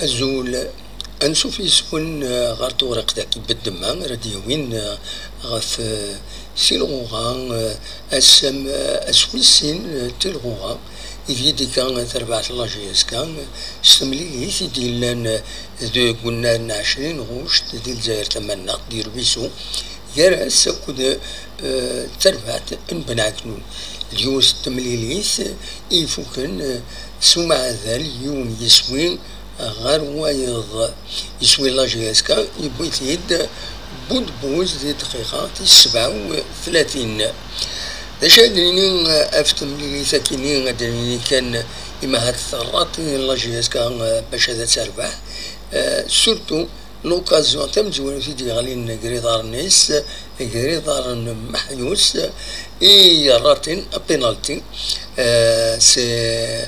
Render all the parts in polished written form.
أزول أنشوف يسون غير تورق ذاك بالدماء راديوين غف سيلغوغا أسم أسويسين تلغوغا يفيدي كان تربعة لاجيس كان استملي يثدي لان ذو قلنا 20 غوش ديال الجزائر تمنى دير بيسو يراس كود تربعة انبنعتنو اليوس تمليليث يفوكن سمع ذا اليوم يسوي غير وايض يسوي لاجيسكا يبويت يد بود بوز دي دقيقة 37. داش هادريني افتم لي ساكنين هادريني كان إما هاد الثرات لاجيسكا باش هذا تربح سورتو لوكازيون تم زوين في ديالين غريدار نيس غريدار محيوس اي راتين بينالتي سي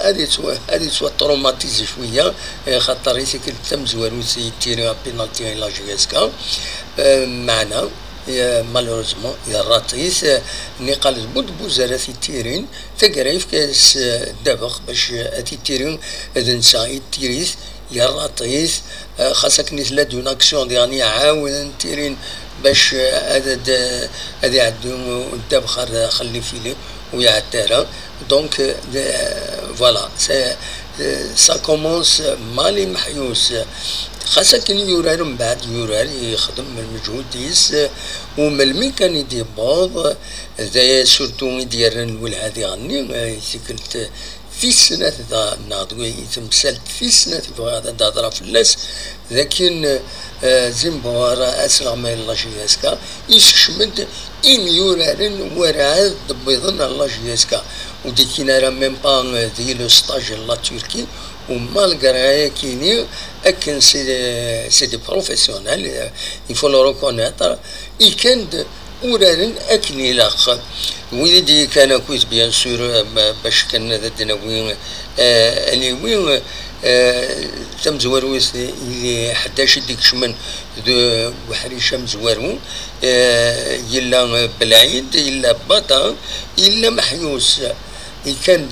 هذه سوا تروماتيزي شويه خاطر يسكن تم زوين سي تيري بينالتي لاجيسكا معنا مالوروزمون يا راتيس نقال بود بوزاره في تيرين تقريف كاس دابخ باش اتي تيرين اذن سايد تيريس يا راتيس خاصك نزلا دون اكسيون يعني عاون تيرين باش هذا عندهم الدابخ خلي فيلي ويعترى دونك فوالا سا كومونس مالي محيوس خاصك يورار من بعد يورار يخدم المجهود ديس وملمي كان يدي بوض ذا سورتو يدير الولاد يعني سكلت في السنة ذا ناضوي تمثلت في السنة هذا دادرا فلاس لكن زيمبوار اسرع ما لاجيسكا يشمد إم يورار ورعاد بيضن لاجيسكا وديكينا راه ميم با دي لو ستاج لا تركي ومالغرا كيني اكن سي دي بروفيسيونيل يفو لو ريكونيتر يكند ورارن اكني لاخ ويدي كان كويس بيان سور باش كان ذا الدناوين اني وين تم زوارويس اللي 11 ديك شمن دو وحريشه مزوارو يلا بلعيد يلا باطا يلا محيوس كان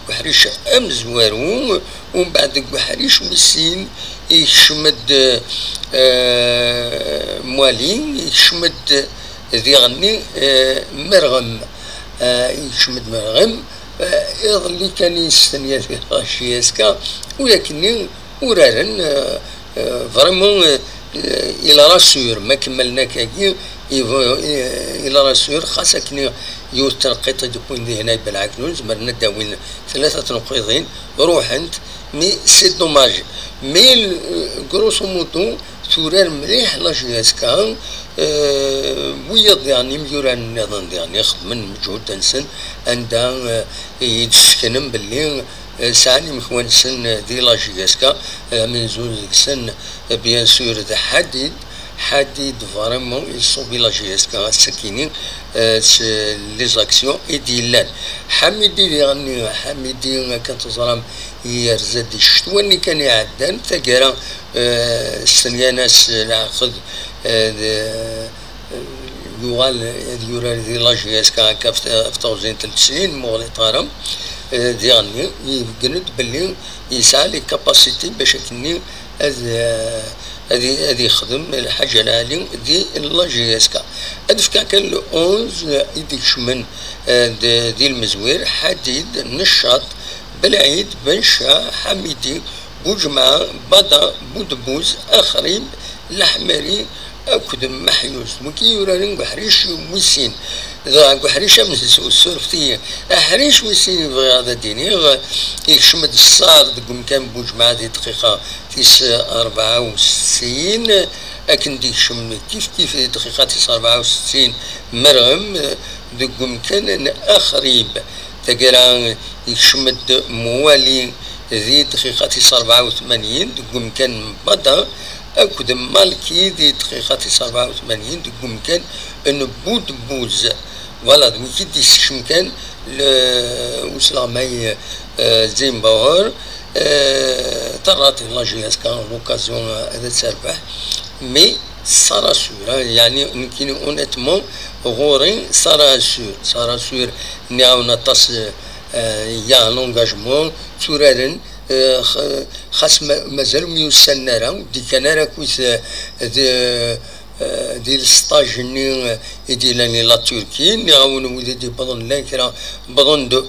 بحريش امزوارو ومن بعد بحريش مسين يشمد موالين يشمد ذي غني مرغم يشمد مرغم يظل كان يستنيا في راشياسكا ولكن ورارن فريمون الى راسور ما كملنا كاكي الى راسور خاصك يوز تنقيط ديكون ذي هنا بالعكنوز مرنا داوين 3 نقيضين روح انت مي سي دوماج مي غروسو مودو تورار مليح لاجيسكا ويض يعني ميوران النظام يعني ياخذ من مجهود انسان عندها يتسكنم باللي ساني مخوان سن دي لاجيسكا من زوج سن بيان سور ذا حديد فريمون يصوب لاجيسكا السكينين لي زاكسيون ايديلان حميدي يعني حميدي كتزرم يرزد الشتوى اللي كان يعدان تقرا السنيا ناس ناخذ يوغال يورا دي لاجيسكا كاف 93 مولي طارم ديالني يقند باللي يسعى لي كاباسيتي باش كني هذه يخدم الحاجه العاليه دي لاجيسكا هذا كان لو 11 يديك شمن دي المزوير حديد نشاط بالعيد بنشا حميدي بوجمعة بدا بودبوز اخرين الحمري اكد محيوس وكي يورانين بحريش وسين ذا بحريش من السورفتية احريش وسين في هذا ديني يشمد الصار دقم كان بوجمعة دي دقيقة تيس 64 اكن ديك شم كيف دقيقة تيس 64 مرغم دقم كان اخريب تقرا يشمد موالي ذي دقيقة 84 دقم كان بدا أكد مالكي ذي دقيقة 84 دقم كان أن بود بوز فوالا دوكي دي شمكان وسلامي زيمباور طرات لاجيسكا لوكازيون هذا تربح مي ساراسور يعني يمكن اونيتمون غوري ساراسور نعاونا تص يا لونجاجمون تورارن خاص مازالهم يوسنا راه دي كان راه كويس ديال السطاج ني يديرني لا تركي ني غاونو ودي بضن لا كرا بضن دو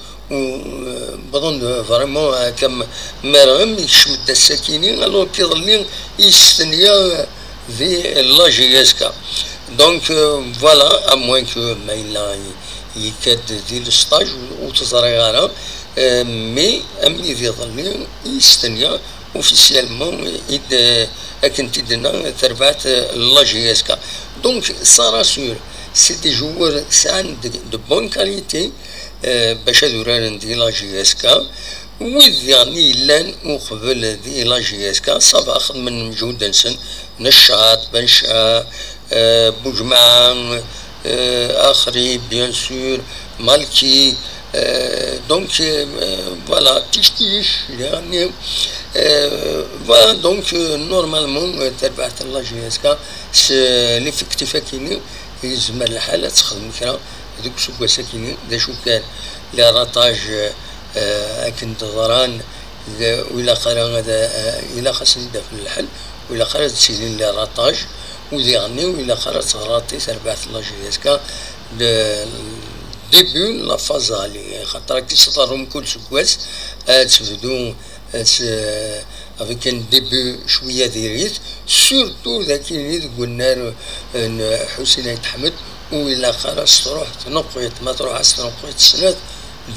بضن فريمون كم مرغم يشمد السكينين الو كيظلين يستنيا في لا جي اس كا دونك فوالا اموان كو ما الا يكاد ديال السطاج وتزري غانا مي امي يظلين يستنيا اوفيسيالمون اكن تدنا تربعت لا جي اس كا دونك سا راسور سي دي جوار سان دو بون كاليتي باش هادو راه دي لا جي اس كا ويذ يعني لان وقبل دي لا جي اس كا صافا اخذ من مجهود نسن نشاط بنشا بوجمع اخري بيان سور مالكي دونك فوالا تيش يعني فوالا دونك نورمالمون تربعت لا جي اس كا ليفيكتيف كيني يزمر الحالة تخدم كرا هذوك سوكا ساكنين دا شو كان لا راتاج اكن ضران ولا قرا هذا الى خاص نبدا في الحل ولا قرا تسيلين لا راتاج وذيعني ولا قرا تغراطي تربعت لا جي اس كا ديبي لا فازالي خاطر كيصدرهم كل سكواس تبدو avec un début شويه ديريت سورتو ذاك اللي قلنا حسين يتحمد ولا خلاص تروح تنقيت ما تروح تنقيت السنات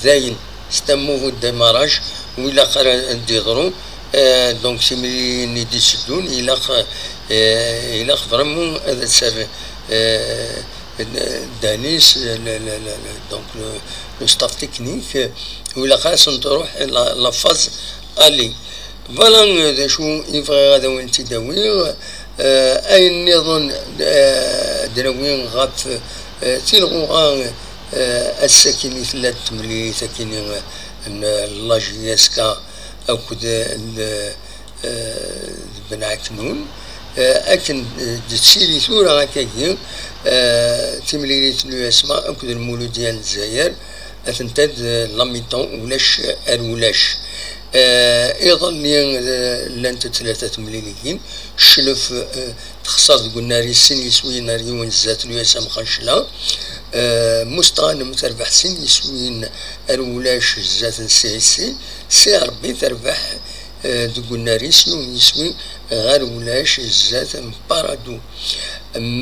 زاين ستمو الديماراج ولا قرا نديرو دونك سي ملي يديسدون الى فريمون هذا سر دانيس دونك لو ستاف تكنيك ولا خاص تروح لا فاز الي فوالا شو يبغي هذا وين تداوي اي نظن دراوين غاف تلغوا الساكنين ثلاث ملي ساكنين لا جي اس كا او كذا بنعكنون اكن تسيري ثورة هكاكي تمليليت لو اسماء او كذا المولود ديال الجزائر اثنتاد لاميطون ولاش الولاش ايضا لانت ثلاثة مليليين شلف تخصص قلنا ريسين يسوين ريون الزات الياسم خنشلا مستغن متربح سن يسوين الولاش الزات السيسي سي ربي تربح قلنا ريسيون يسوين غير ولاش الزات بارادو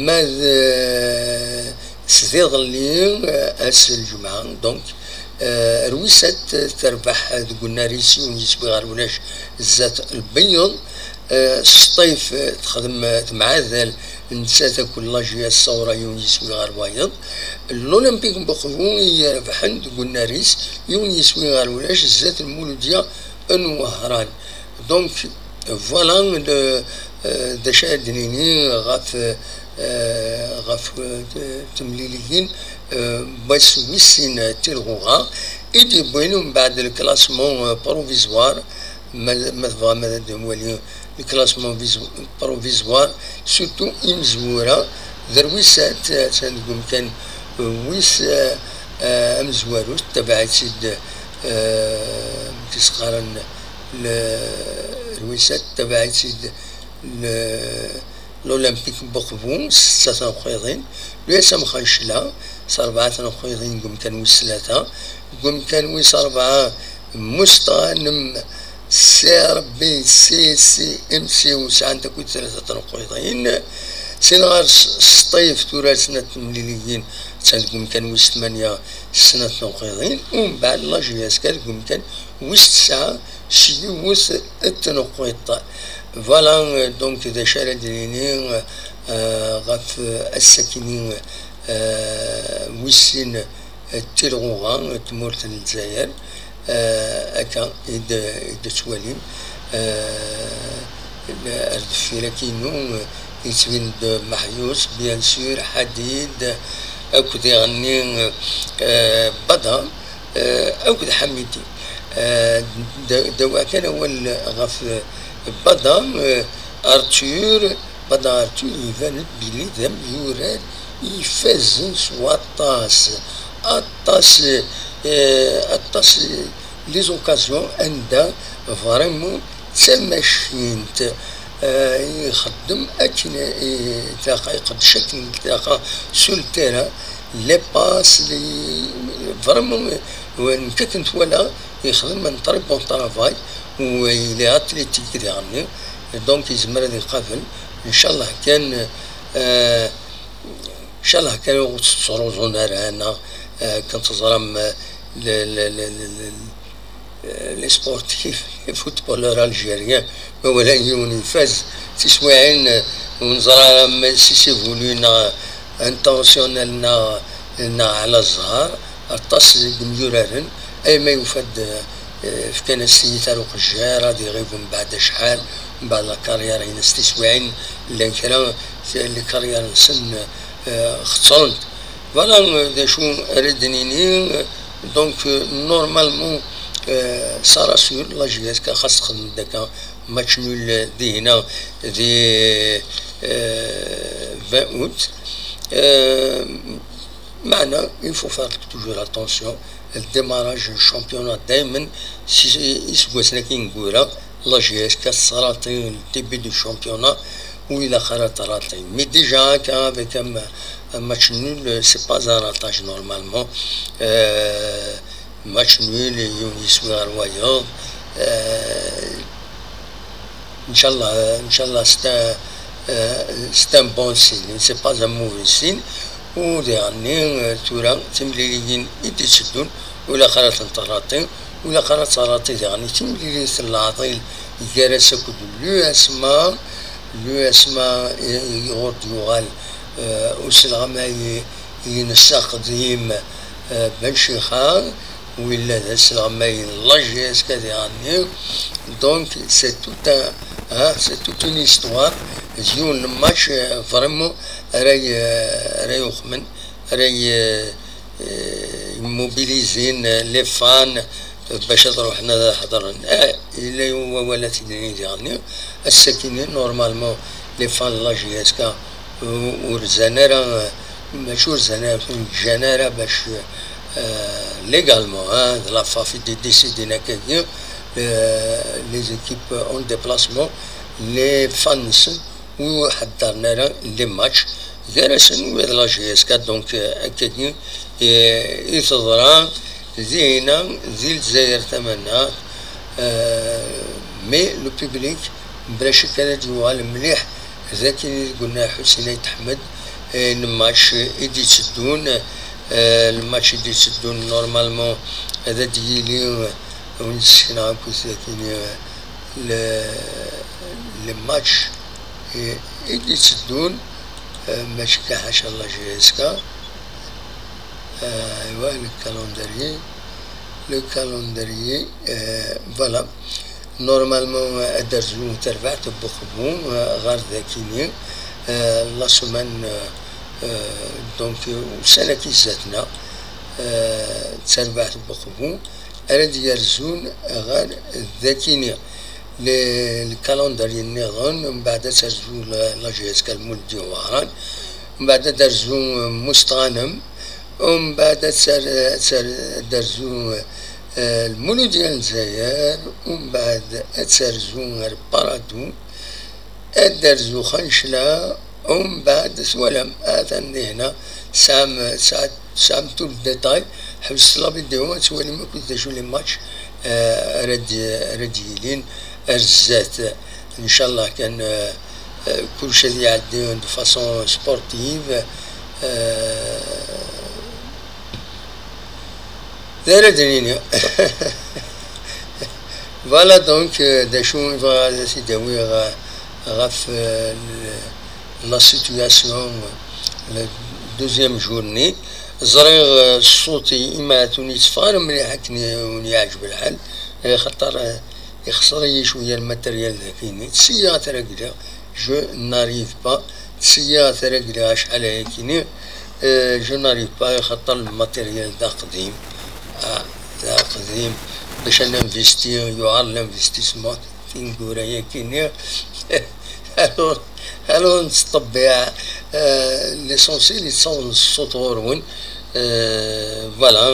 ماذا سيظل لي اس الجمعة دونك رويسات تربح قلنا ريسيون يسوي غير ولاش الزات البيض الصيف تخدم مع ذال نسات كل لاجيا الثورة يون يسوي غير بيض الأولمبيك بخوون يربحن قلنا ريس يون يسوي غير ولاش الزات المولودية الوهران دونك فوالا دشا دنيني غاف تمليليين بس ويسين تلغوها إدي بينهم بعد الكلاسمون بروفيزوار ماذا ماذا دموالي الكلاسمون بروفيزوار سورتو إمزورة درويسات تنقوم كان ويس أمزواروس تبعت سيد تسقارن الويسات تبعت سيد الأولمبيك بقبون 6 نقيضين ليسام خنشلا 4 نقيضين قم كان وسلاتا قم كان ويس 4 مستغنم سي ربي سي ام سي وسعان تكون 3 نقيضين سنغار سطيف تورا سنة مليليين قم كان ويس 8 سنة نقيضين ومن بعد لا جي اس كان قم كان ويس 9 شي ويس 6 نقيض فوالا دونك دا شارع ديني غاف الساكنين ويسين تيرغوغا تمورت الجزائر اكا إذا تواليم الدفيرة كينو يتبين محيوس بيان سور حديد او كدا يغني بدا او كدا حميدي دوا كان اول غاف بدا ارتور يفان بلي ذم يوراد يفازن سوا الطاس لي زوكازيون عندها فريمون تماشينت يخدم اكن تلقى يقد شكل تلقى سو التيران لي باس لي فريمون كنت ولا يخدم من طريق بون طرافاي ويلي اتليتيك يعني دونك يزمر هذا يقابل ان شاء الله كان ان شاء الله كانوا تصروزون رانا كنتظرم لي سبورتيف فوتبولور الجيريان ولا يوني فاز تسويعين ونزرا سي فولينا انتونسيونيلنا على الزهر الطاس جمجورارن اي ما يفاد في كان السيد روق الجار غادي يغيب من بعد شحال من بعد لا كارير ينستسويعين اللي كان لي كارير نسن خصونت فوالا دا شو ردنيني دونك نورمالمون سارا سور لا جي اس كا خاص تخدم داك ماتش نول دي هنا دي 20 اوت معنا il faut faire toujours attention الديماراج الشامبيونات دائما يسوسنا كي نقولها لا جي اس كا سلاطين الديبي دو شامبيونات وإلى آخره طراطين مي ديجا كان افيك match nul c'est pas un ratage normalement match nul يوني يسوي الوايض ان شاء الله c'est un bon signe c'est pas un mauvais signe وديعني تورا تمليلين يتشدون ولا خرات طراطين ولا خرات طراطين يعني تمليلين العطيل يجرس كل لو اسما يغوط يغال وسلغما ينستقدم بن شيخان ولا ذا سلغما ينلجيس كذا يعني دونك سي توت اون هيستوار زيون الماتش فريمون راي يخمن راي موبيليزين لي فان باش نروح حنا حضرنا الا هو ولا تدري يعني الساكنين نورمالمون لي فان لا جي اس كا ورزانارا ماشي ورزانارا جنارا باش ليغالمون لا فافي دي ديسيدينا كاين لي زيكيب اون ديبلاسمون لي فانس وحضرنا لي ماتش جالسين ويا لا جي اس كا دونك هكاكين يتضرا زينا زي الجزائر تمنى مي لو بوبليك بلاش كانت جوال مليح ذاك قلنا حسين أحمد الماتش يدي تسدون الماتش يدي تسدون نورمالمون هذا ديالي ونسينا كوز لكن الماتش يدي تسدون ماشي كحاشا الله جيسكا ايوا لو كالندري فوالا نورمالمون درزو تربعت بخبون غير ذاكيني لا سومان دونك سنة كي زاتنا تربعت بخبون أراد يرزون غير ذاكيني الكالندري النظام من بعد ترزو لا جيسكا المولدي وهران من بعد درزو مستغانم ومن بعد درزو المولود ديال الجزائر ومن بعد ترزو بارادو درزو خنشلا ومن بعد سوالم عندي هنا سام تو الديتاي حبس لا فيديو سوالي ما كنت شو لي ماتش راديلين ارزات ان شاء الله كان كل شيء يعدي دو فاسون سبورتيف دايره دنيا فوالا دونك دا شو فوالا سيداوي غاف لا سيتوياسيون دوزيام جورني زريغ صوتي إما توني صفار مليح كني يعجب الحال خاطر يخسر شويه الماتريال ذاكيني تسيات راكدا جو ناريف با تسيات راكدا شحال هاكيني جو ناريف با خاطر الماتريال دا قديم لا قديم باش ننفيستي يعار لانفستيسمون تنقول هي كينيا الو نستطبع ليسونسيال يتصون السطور وين فوالا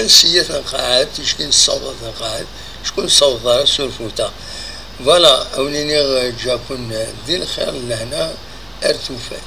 انسيه تنقعد تشكين الصوت تنقعد شكون الصوت سولفوتا فوالا اوليني جاكون دي الخير لهنا ارتوفات.